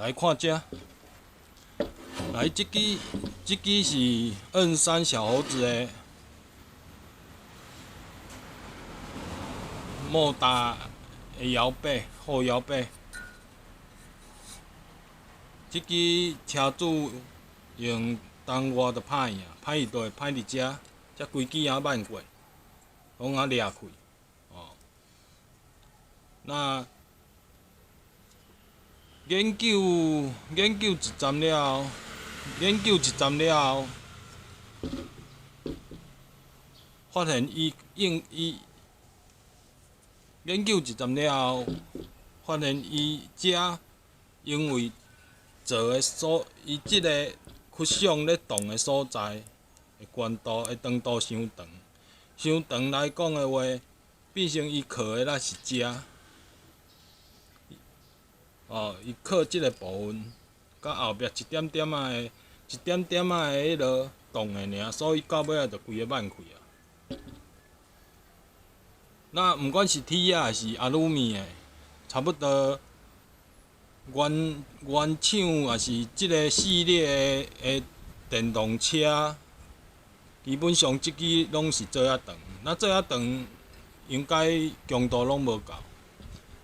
来看遮，来即支是鞍山小猴子的莫达的摇背后摇背，即支车主用冬外就歹去啊，歹伫倒位？歹伫遮，遮规支也挽过，拢啊裂开，哦。那研究一站了后，发现伊遮因为做伊即个曲项咧动的所在的悬度的长度伤长来讲的话，变成伊靠的那是遮。哦，伊靠即个部分，甲后壁一点点仔的迄落动的尔，所以到尾仔就规个挽开啊。那毋管是铁啊还是阿鲁米的，差不多原厂也是即个系列的电动车，基本上即支拢是做遐长。那做遐长，应该强度拢无够。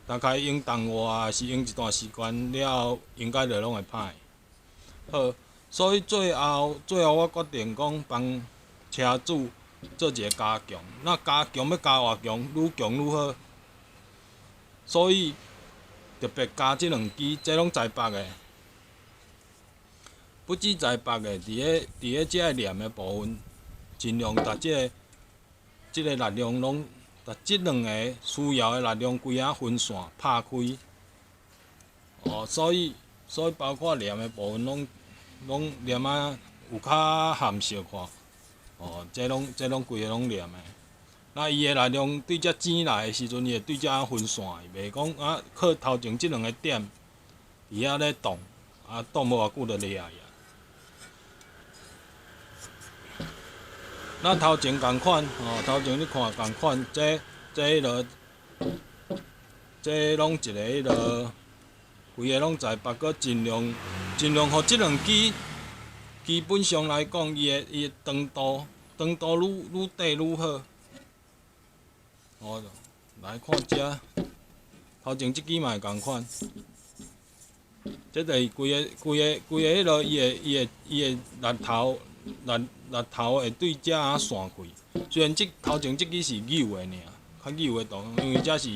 大概用动外还是用一段时间了后，应该就拢会歹。好，所以最后我决定讲帮车主做一个加强。那加强要加偌强，愈强愈好。所以特别加即两支，这拢台北的。不止台北的，伫个遮个链的部分，尽量把即个力量拢。把即两个需要的力量规啊分散拍开，哦，所以包括链的部分拢链啊有较含实看，哦，这拢规个拢链的。那伊的力量对遮钱来的时阵，伊会对遮分散，袂讲啊靠头前即两个点伫遐咧动，啊动无偌久就裂去啊。那头前共款，哦，头前你看共款，这迄落，这拢一个迄落，规个拢在北，搁尽量互即两支，基本上来讲，伊的长度愈短愈好。哦，来看遮，头前即支嘛会共款，这就是规个迄落，伊的力头会对遮啊散开。虽然头前即支是扭的尔，较扭的动，因为遮是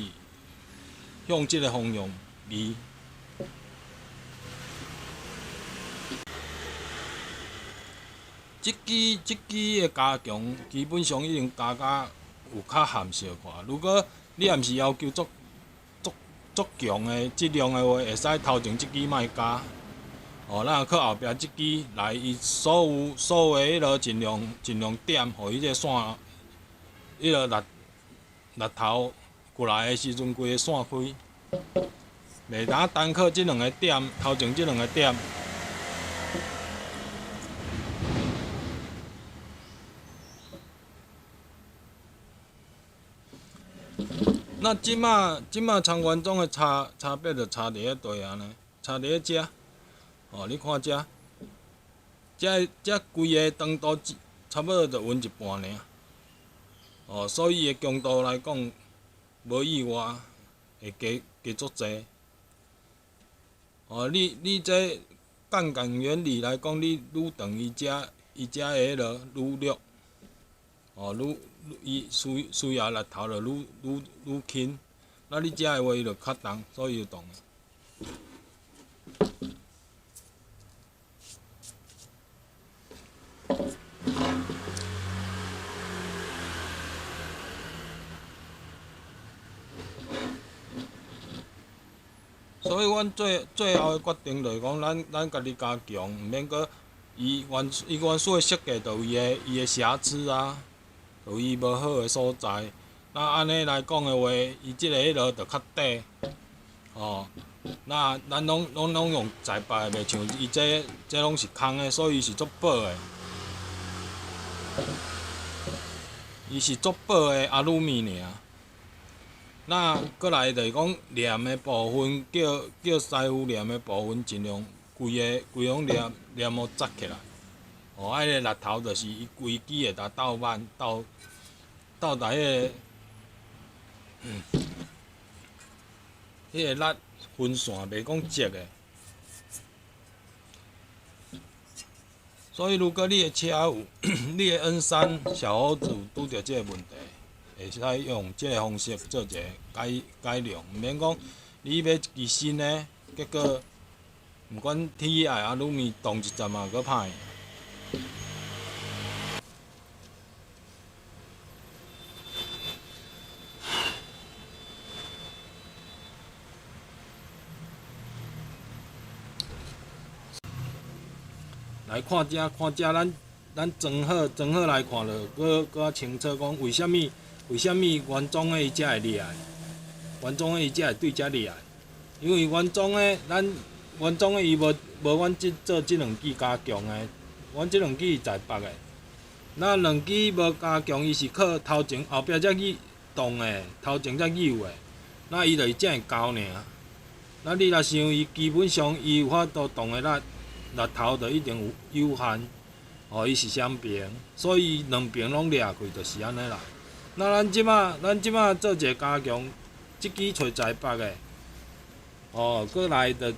向即个方向移。即支的加强，基本上已经加甲有较含实看。如果你也毋是要求足强的质量的话，会使头前即支莫加。哦，咱靠后壁即支来，伊所有迄落尽量点，互伊即个线，迄落力头过来的时阵，规个散开，袂当单靠即两个点，头前即两个点。那即马参观中的差别就差伫咧对安尼，差伫咧遮。哦，你看遮，遮规个长度差不多就匀一半尔。哦，所以伊的强度来讲，无意外会加足济。哦，你这杠杆原理来讲，你愈长伊遮的迄落愈弱。哦，伊需要力头就愈轻。那你遮的话，伊就较重，所以就动。所以，阮最后的决定就是讲，咱家己加强，毋免搁伊原始的设计就有伊的瑕疵啊，就有伊无好的所在。那安尼来讲的话，伊即个迄落就较短，哦。那咱拢用在白的，袂像伊这拢是空的，所以伊是足薄的。伊是足薄的阿鲁米尔。那过来就是讲黏的部分，叫师傅黏的部分，尽量规拢黏好扎起来。哦，迄个力头就是伊规支会斗慢斗来迄个力分散，袂讲直的。所以，如果你的车有你的 N3 小猴子拄着即个问题，会使用即个方式做一个改良，毋免讲你买一支新的，结果毋管 TI 啊、卤面动一阵嘛，搁歹。来看遮，咱装好来看落，搁较清楚讲为虾米原装的伊才会厉害，原装的伊才会对遮厉害，因为原装的原装的伊无阮做即两支加强的，阮即两支是在北的，那两支无加强，伊是靠头前后壁才去动的，头前才扭的，那伊就是只会交尔。那你若想伊基本上伊有法度动的力头就一定有限，伊是双边，所以两边拢掠开就是安尼啦。那咱即马做一个加强，即支找在北的，过来就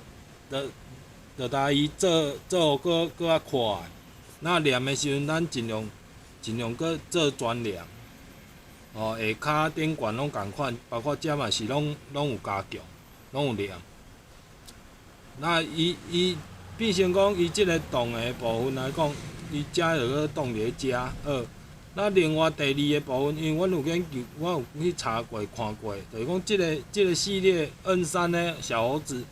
来伊做搁较快。那黏的时阵，咱尽量搁做专黏，下骹顶悬拢共款，包括遮嘛是拢有加强，拢有黏。那伊变成讲，伊即个动的部分来讲，伊遮就搁动伫遮。那另外第二个部分，因为阮有研究，我有去查过看过，就是讲即个系列 N3 的小猴子，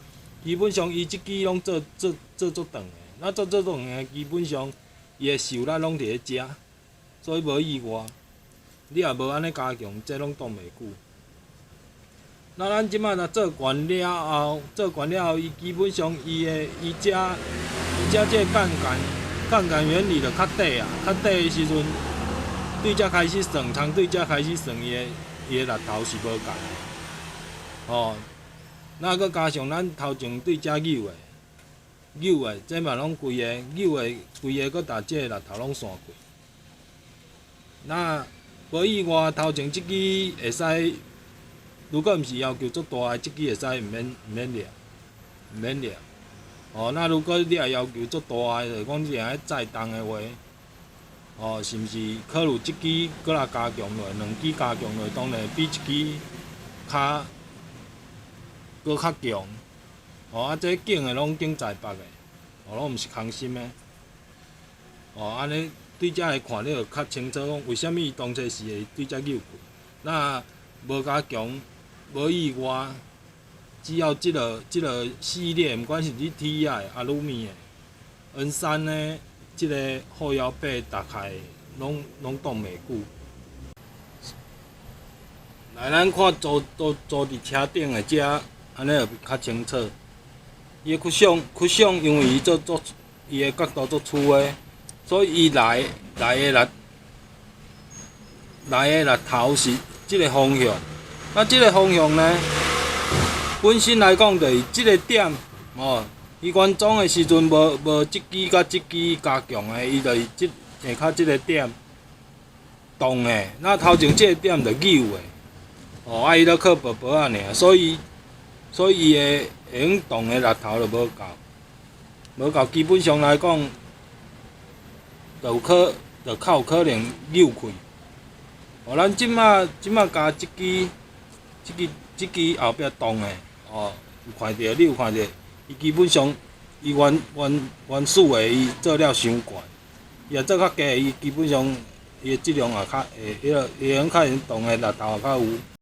基本上伊即支拢做足长的。那做长的，基本上伊的受力拢伫咧遮，所以无意外。你若无安尼加强，这拢挡袂久。那咱即摆若做悬了后，伊基本上伊遮即个杠杆原理就较短啊，较短的时阵，对遮开始算，从对遮开始算，伊的力头是无共的。那佮加上咱头前对遮扭的，这嘛拢规个扭的，佮搭即个力头拢散过。那无意外，头前即支会使。如果毋是要求足大的，即支会使毋免掠。那如果你也要求足大的，就是讲你若爱载重的话，是毋是考虑即支搁来加强落，两支加强落，当然比一支搁较强。这景的拢景在北的，拢毋是空心的。安尼对遮会看了较清楚，讲为虾米伊当初是会对遮扭过。那无加强。无意外，只要即个系列，毋管是你 TI 啊、卤面的 N3 的即个后摇把大概拢挡袂久。来，咱看坐伫车顶的遮，安尼会较清楚。伊的曲项，因为伊的角度做粗的，所以伊来的力头是即个方向。那即个方向呢，本身来讲就是即个点，伊原装的时阵无即支甲即支加强的，伊就是下骹即个点动的，那头前即个点就扭的，伊咧靠薄薄仔尔，所以伊的会用动的力头就无够，基本上来讲，就较有可能扭开。咱即马加即支后壁动的，有看到，你有看到？伊基本上，伊原始的伊做了伤悬，伊若做较低，伊基本上伊的质量也较会，会用较动的力头也较有。